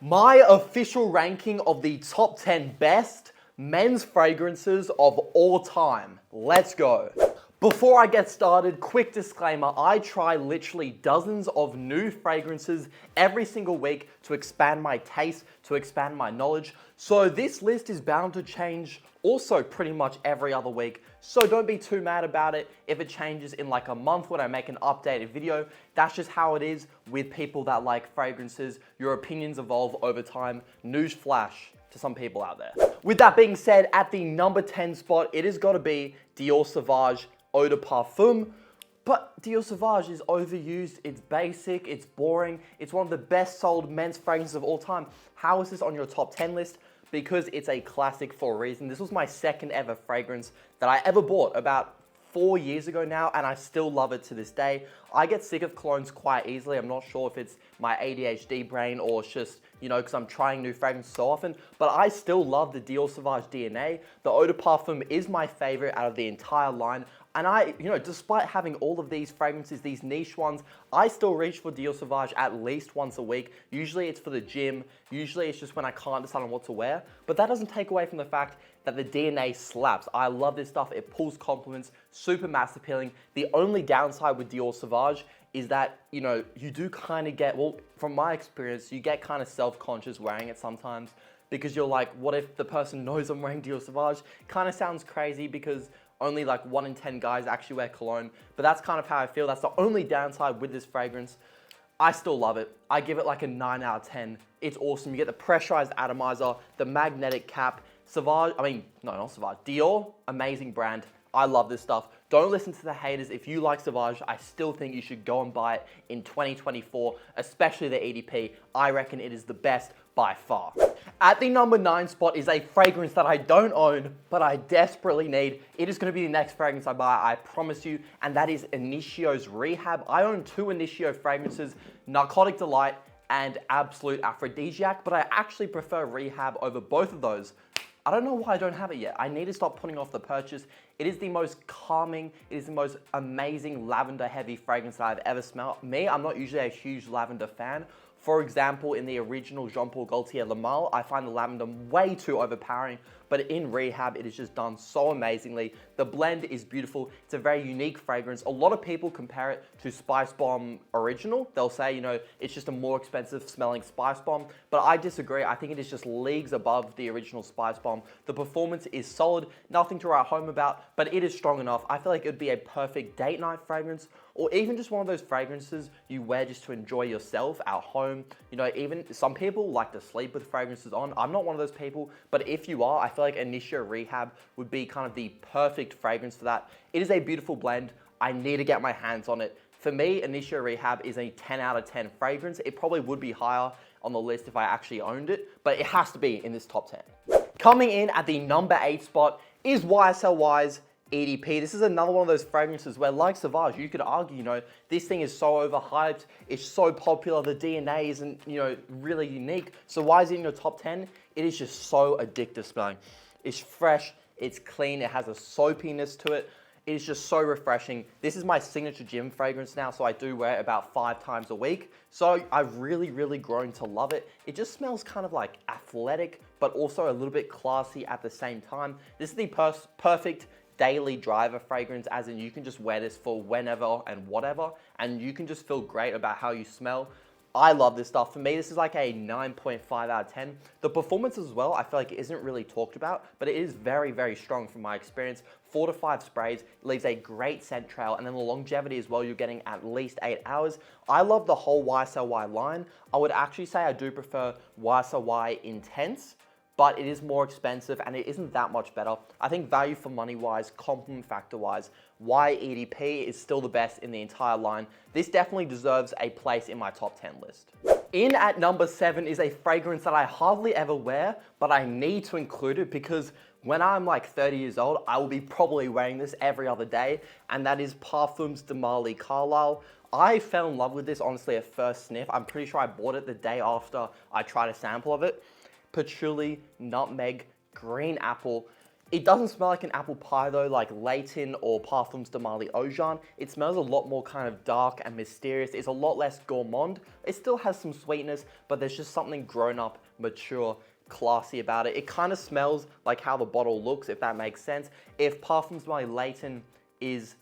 My official ranking of the top 10 best men's fragrances of all time. Let's go. Before I get started, quick disclaimer, I try literally dozens of new fragrances every single week to expand my taste, to expand my knowledge. So this list is bound to change also pretty much every other week. So don't be too mad about it if it changes in like a month when I make an updated video. That's just how it is with people that like fragrances. Your opinions evolve over time. Newsflash to some people out there. With that being said, at the number 10 spot, it has got to be Dior Sauvage Eau de Parfum. But Dior Sauvage is overused, it's basic, it's boring, it's one of the best sold men's fragrances of all time. How is this on your top 10 list? Because it's a classic for a reason. This was my second ever fragrance that I ever bought about 4 years ago now, and I still love it to this day. I get sick of colognes quite easily. I'm not sure if it's my ADHD brain or it's just, because I'm trying new fragrances so often, but I still love the Dior Sauvage DNA. The Eau de Parfum is my favorite out of the entire line. And I, despite having all of these fragrances, these niche ones, I still reach for Dior Sauvage at least once a week. Usually it's for the gym. Usually it's just when I can't decide on what to wear. But that doesn't take away from the fact that the DNA slaps. I love this stuff. It pulls compliments, super mass appealing. The only downside with Dior Sauvage is that, you do kind of get, well, from my experience, you get kind of self-conscious wearing it sometimes because you're like, what if the person knows I'm wearing Dior Sauvage? Kind of sounds crazy because only like 1 in 10 guys actually wear cologne, but that's kind of how I feel. That's the only downside with this fragrance. I still love it. I give it like a 9 out of 10. It's awesome. You get the pressurized atomizer, the magnetic cap. Dior, amazing brand. I love this stuff. Don't listen to the haters. If you like Sauvage, I still think you should go and buy it in 2024, especially the EDP. I reckon it is the best by far. At the number 9 spot is a fragrance that I don't own, but I desperately need. It is going to be the next fragrance I buy, I promise you, and that is Initio's Rehab. I own 2 Initio fragrances, Narcotic Delight and Absolute Aphrodisiac, but I actually prefer Rehab over both of those. I don't know why I don't have it yet. I need to stop putting off the purchase. It is the most calming, it is the most amazing lavender heavy fragrance that I've ever smelled. I'm not usually a huge lavender fan. For example, in the original Jean Paul Gaultier Le Male, I find the lavender way too overpowering, but in Rehab, it is just done so amazingly. The blend is beautiful. It's a very unique fragrance. A lot of people compare it to Spice Bomb Original. They'll say, it's just a more expensive smelling Spice Bomb, but I disagree. I think it is just leagues above the original Spice Bomb. The performance is solid, nothing to write home about, but it is strong enough. I feel like it would be a perfect date night fragrance, or even just one of those fragrances you wear just to enjoy yourself at home. Even some people like to sleep with fragrances on. I'm not one of those people, but if you are, I feel like Initio Rehab would be kind of the perfect fragrance for that. It is a beautiful blend. I need to get my hands on it. For me, Initio Rehab is a 10 out of 10 fragrance. It probably would be higher on the list if I actually owned it, but it has to be in this top 10. Coming in at the number 8 spot is YSL EDP. This is another one of those fragrances where, like Sauvage, you could argue, this thing is so overhyped, it's so popular, the DNA isn't, really unique. So why is it in your top 10? It is just so addictive smelling. It's fresh, it's clean, it has a soapiness to it. It is just so refreshing. This is my signature gym fragrance now, so I do wear it about 5 times a week. So I've really, really grown to love it. It just smells kind of like athletic, but also a little bit classy at the same time. This is the perfect daily driver fragrance, as in you can just wear this for whenever and whatever, and you can just feel great about how you smell. I love this stuff. For me, this is like a 9.5 out of 10. The performance as well, I feel like it isn't really talked about, but it is very, very strong from my experience. 4 to 5 sprays, leaves a great scent trail, and then the longevity as well, you're getting at least 8 hours. I love the whole YSL line. I would actually say I do prefer YSL Intense, but it is more expensive and it isn't that much better. I think value for money wise, compliment factor wise, EDP is still the best in the entire line. This definitely deserves a place in my top 10 list. In at number 7 is a fragrance that I hardly ever wear, but I need to include it because when I'm like 30 years old, I will be probably wearing this every other day, and that is Parfums de Marly Carlisle. I fell in love with this honestly at first sniff. I'm pretty sure I bought it the day after I tried a sample of it. Patchouli, nutmeg, green apple. It doesn't smell like an apple pie though, like Layton or Parfums de Marly Ojan. It smells a lot more kind of dark and mysterious. It's a lot less gourmand. It still has some sweetness, but there's just something grown up, mature, classy about it. It kind of smells like how the bottle looks, if that makes sense. If Parfums de Marly Layton is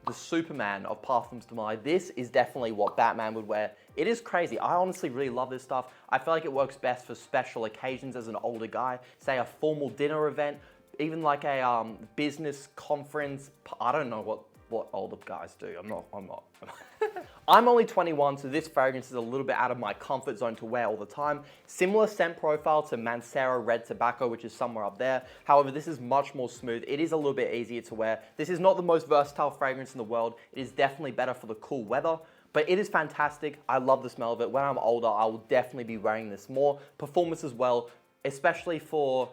the Superman of Parfums de Marly, this is definitely what Batman would wear. It is crazy. I honestly really love this stuff. I feel like it works best for special occasions as an older guy, say a formal dinner event, even like a business conference. I don't know what older guys do. I'm not. I'm only 21, so this fragrance is a little bit out of my comfort zone to wear all the time. Similar scent profile to Mancera Red Tobacco, which is somewhere up there. However, this is much more smooth. It is a little bit easier to wear. This is not the most versatile fragrance in the world. It is definitely better for the cool weather, but it is fantastic. I love the smell of it. When I'm older, I will definitely be wearing this more. Performance as well, especially for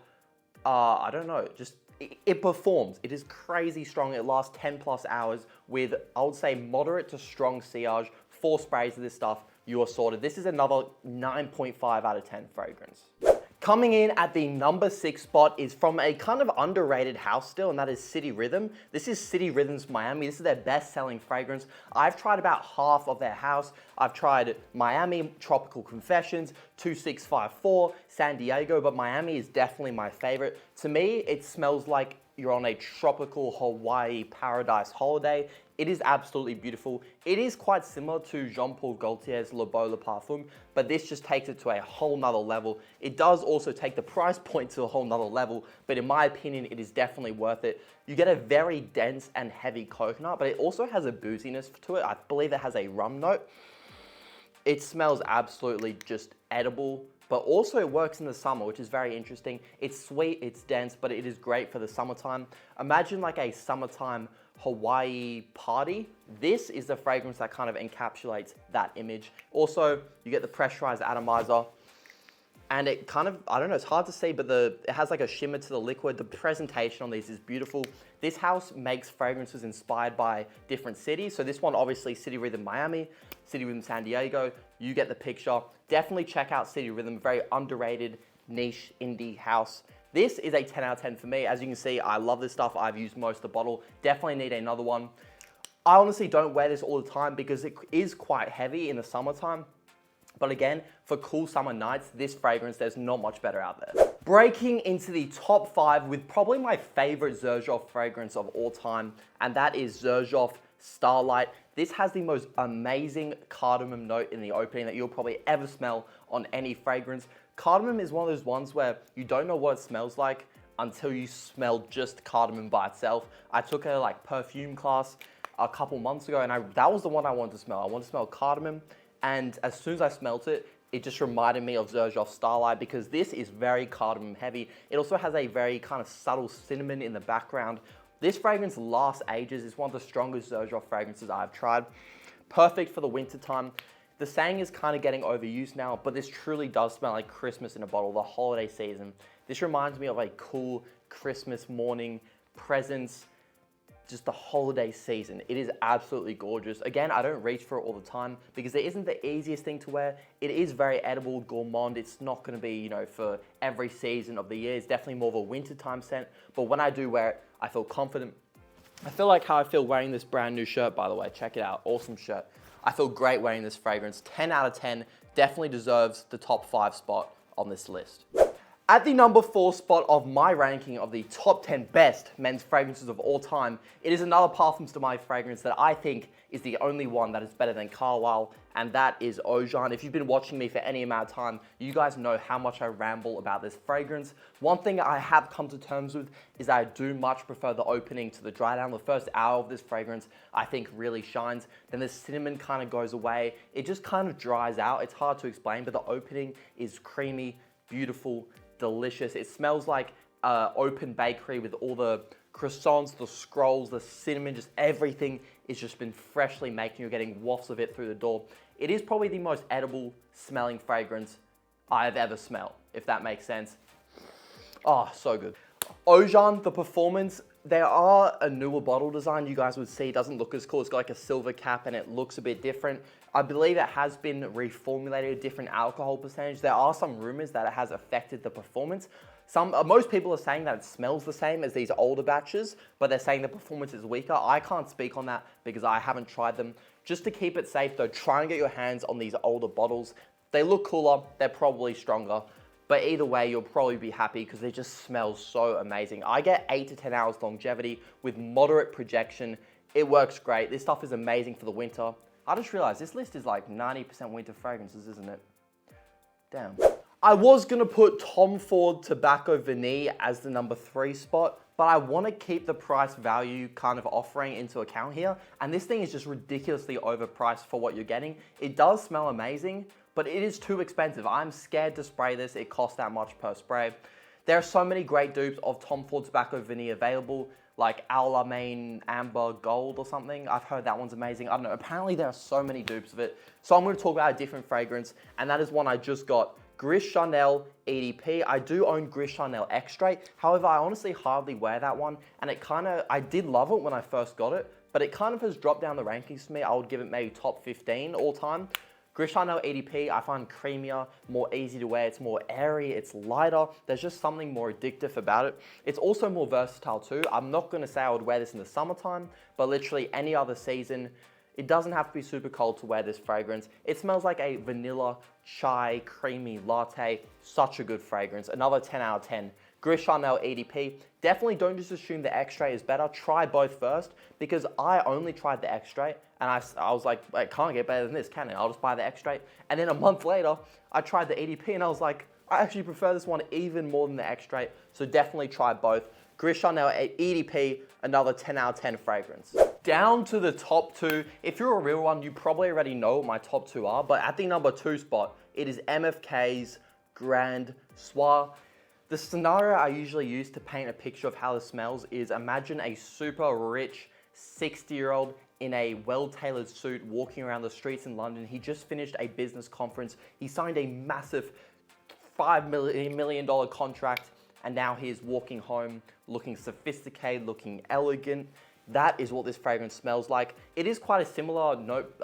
I don't know, just it performs. It is crazy strong. It lasts 10 plus hours with, I would say, moderate to strong sillage. 4 sprays of this stuff, you are sorted. This is another 9.5 out of 10 fragrance. Coming in at the number 6 spot is from a kind of underrated house still, and that is City Rhythm. This is City Rhythm's Miami. This is their best-selling fragrance. I've tried about half of their house. I've tried Miami, Tropical Confessions, 2654, San Diego, but Miami is definitely my favorite. To me, it smells like you're on a tropical Hawaii paradise holiday. It is absolutely beautiful. It is quite similar to Jean-Paul Gaultier's Le Beau Le Parfum, but this just takes it to a whole nother level. It does also take the price point to a whole nother level, but in my opinion, it is definitely worth it. You get a very dense and heavy coconut, but it also has a booziness to it. I believe it has a rum note. It smells absolutely just edible, but also it works in the summer, which is very interesting. It's sweet, it's dense, but it is great for the summertime. Imagine like a summertime Hawaii party. This is the fragrance that kind of encapsulates that image. Also, you get the pressurized atomizer, and it kind of, I don't know, it's hard to see, but it has like a shimmer to the liquid. The presentation on these is beautiful. This house makes fragrances inspired by different cities. So this one, obviously, City Rhythm Miami, City Rhythm San Diego. You get the picture. Definitely check out City Rhythm, very underrated, niche, indie house. This is a 10 out of 10 for me. As you can see, I love this stuff. I've used most of the bottle. Definitely need another one. I honestly don't wear this all the time because it is quite heavy in the summertime. But again, for cool summer nights, this fragrance, there's not much better out there. Breaking into the top 5 with probably my favorite Xerjoff fragrance of all time, and that is Xerjoff Starlight. This has the most amazing cardamom note in the opening that you'll probably ever smell on any fragrance. Cardamom is one of those ones where you don't know what it smells like until you smell just cardamom by itself. I took a perfume class a couple months ago, and that was the one I wanted to smell. I wanted to smell cardamom, and as soon as I smelled it, it just reminded me of Xerjoff Starlight because this is very cardamom heavy. It also has a very kind of subtle cinnamon in the background. This fragrance lasts ages. It's one of the strongest Xerjoff fragrances I've tried. Perfect for the winter time. The saying is kind of getting overused now, but this truly does smell like Christmas in a bottle, the holiday season. This reminds me of a cool Christmas morning, presents, just the holiday season. It is absolutely gorgeous. Again, I don't reach for it all the time because it isn't the easiest thing to wear. It is very edible, gourmand. It's not gonna be, for every season of the year. It's definitely more of a wintertime scent, but when I do wear it, I feel confident. I feel like how I feel wearing this brand new shirt, by the way. Check it out, awesome shirt. I feel great wearing this fragrance. 10 out of 10, definitely deserves the top 5 spot on this list. At the number 4 spot of my ranking of the top 10 best men's fragrances of all time, it is another Parfums de Marly fragrance that I think is the only one that is better than Carlisle, and that is Ojan. If you've been watching me for any amount of time, you guys know how much I ramble about this fragrance. One thing I have come to terms with is I do much prefer the opening to the dry down. The first hour of this fragrance, I think, really shines. Then the cinnamon kind of goes away. It just kind of dries out. It's hard to explain, but the opening is creamy, beautiful, delicious. It smells like open bakery with all the croissants, the scrolls, the cinnamon, just everything is just been freshly making. You're getting wafts of it through the door. It is probably the most edible smelling fragrance I've ever smelled, if that makes sense. Oh, so good. Ojan, the performance There are a newer bottle design you guys would see. It doesn't look as cool. It's got like a silver cap and it looks a bit different. I believe it has been reformulated, a different alcohol percentage. There are some rumors that it has affected the performance. Most people are saying that it smells the same as these older batches, but they're saying the performance is weaker. I can't speak on that because I haven't tried them. Just to keep it safe though, try and get your hands on these older bottles. They look cooler, they're probably stronger. But either way, you'll probably be happy because they just smell so amazing. I get 8 to 10 hours longevity with moderate projection. It works great. This stuff is amazing for the winter. I just realized this list is like 90% winter fragrances, isn't it? Damn. I was gonna put Tom Ford Tobacco Vanille as the number 3 spot, but I wanna keep the price value kind of offering into account here. And this thing is just ridiculously overpriced for what you're getting. It does smell amazing, but it is too expensive. I'm scared to spray this. It costs that much per spray. There are so many great dupes of Tom Ford Tobacco Vanille available, like Alamein Amber Gold or something. I've heard that one's amazing. I don't know, apparently there are so many dupes of it. So I'm gonna talk about a different fragrance, and that is one I just got, Gris Chanel EDP. I do own Gris Chanel Extrait. However, I honestly hardly wear that one, and I did love it when I first got it, but it kind of has dropped down the rankings for me. I would give it maybe top 15 all time. Gris Chanel EDP, I find creamier, more easy to wear. It's more airy, it's lighter. There's just something more addictive about it. It's also more versatile too. I'm not gonna say I would wear this in the summertime, but literally any other season. It doesn't have to be super cold to wear this fragrance. It smells like a vanilla chai creamy latte. Such a good fragrance. Another 10 out of 10. Gris Chanel EDP. Definitely don't just assume the Extrait is better. Try both first, because I only tried the Extrait and I was like, it can't get better than this, can it? I'll just buy the Extrait. And then a month later, I tried the EDP and I was like, I actually prefer this one even more than the Extrait. So definitely try both. Gris Chanel EDP, another 10 out of 10 fragrance. Down to the top 2. If you're a real one, you probably already know what my top 2 are, but at the number 2 spot, it is MFK's Grand Soir. The scenario I usually use to paint a picture of how this smells is imagine a super rich 60-year-old in a well-tailored suit walking around the streets in London. He just finished a business conference. He signed a massive $5 million contract, and now he is walking home looking sophisticated, looking elegant. That is what this fragrance smells like. It is quite a similar note,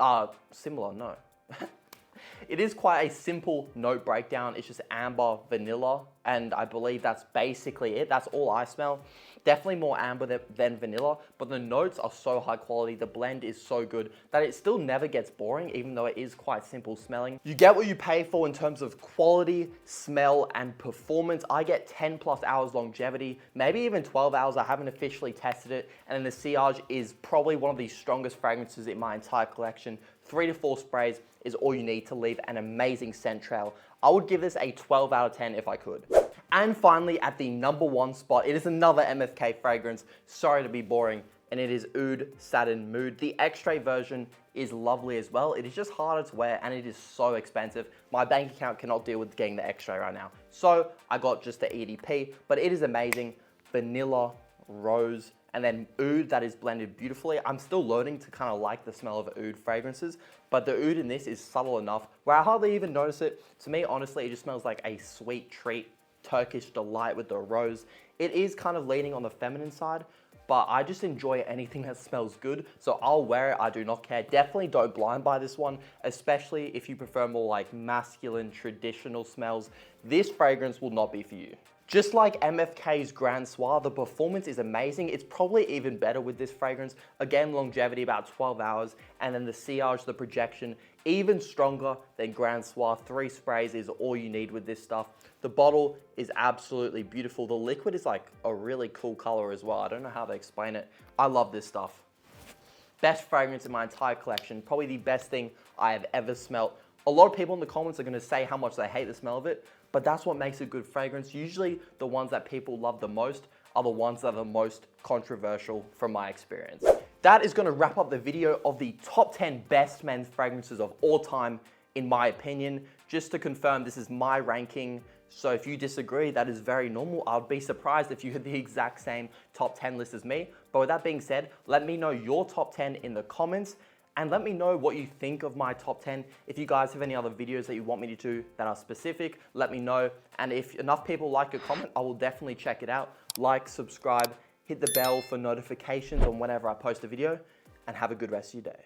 It is quite a simple note breakdown. It's just amber vanilla, and I believe that's basically it. That's all I smell. Definitely more amber than vanilla, but the notes are so high quality. The blend is so good that it still never gets boring, even though it is quite simple smelling. You get what you pay for in terms of quality, smell, and performance. I get 10 plus hours longevity, maybe even 12 hours. I haven't officially tested it. And then the sillage is probably one of the strongest fragrances in my entire collection. 3 to 4 sprays is all you need to leave an amazing scent trail. I would give this a 12 out of 10 if I could. And finally, at the number 1 spot, it is another MFK fragrance. Sorry to be boring, and it is Oud Satin Mood. The Extrait version is lovely as well. It is just harder to wear, and it is so expensive. My bank account cannot deal with getting the Extrait right now. So I got just the EDP, but it is amazing. Vanilla, rose, and then oud that is blended beautifully. I'm still learning to kind of like the smell of oud fragrances, but the oud in this is subtle enough where I hardly even notice it. To me, honestly, it just smells like a sweet treat, Turkish delight with the rose. It is kind of leaning on the feminine side, but I just enjoy anything that smells good, so I'll wear it, I do not care. Definitely don't blind buy this one, especially if you prefer more like masculine, traditional smells. This fragrance will not be for you. Just like MFK's Grand Soir, the performance is amazing. It's probably even better with this fragrance. Again, longevity about 12 hours, and then the sillage, the projection, even stronger than Grand Soir. 3 sprays is all you need with this stuff. The bottle is absolutely beautiful. The liquid is like a really cool color as well. I don't know how to explain it. I love this stuff. Best fragrance in my entire collection. Probably the best thing I have ever smelt. A lot of people in the comments are gonna say how much they hate the smell of it, but that's what makes a good fragrance. Usually the ones that people love the most are the ones that are the most controversial from my experience. That is gonna wrap up the video of the top 10 best men's fragrances of all time, in my opinion. Just to confirm, this is my ranking. So if you disagree, that is very normal. I would be surprised if you had the exact same top 10 list as me. But with that being said, let me know your top 10 in the comments. And let me know what you think of my top 10. If you guys have any other videos that you want me to do that are specific, let me know. And if enough people like a comment, I will definitely check it out. Like, subscribe, hit the bell for notifications on whenever I post a video, and have a good rest of your day.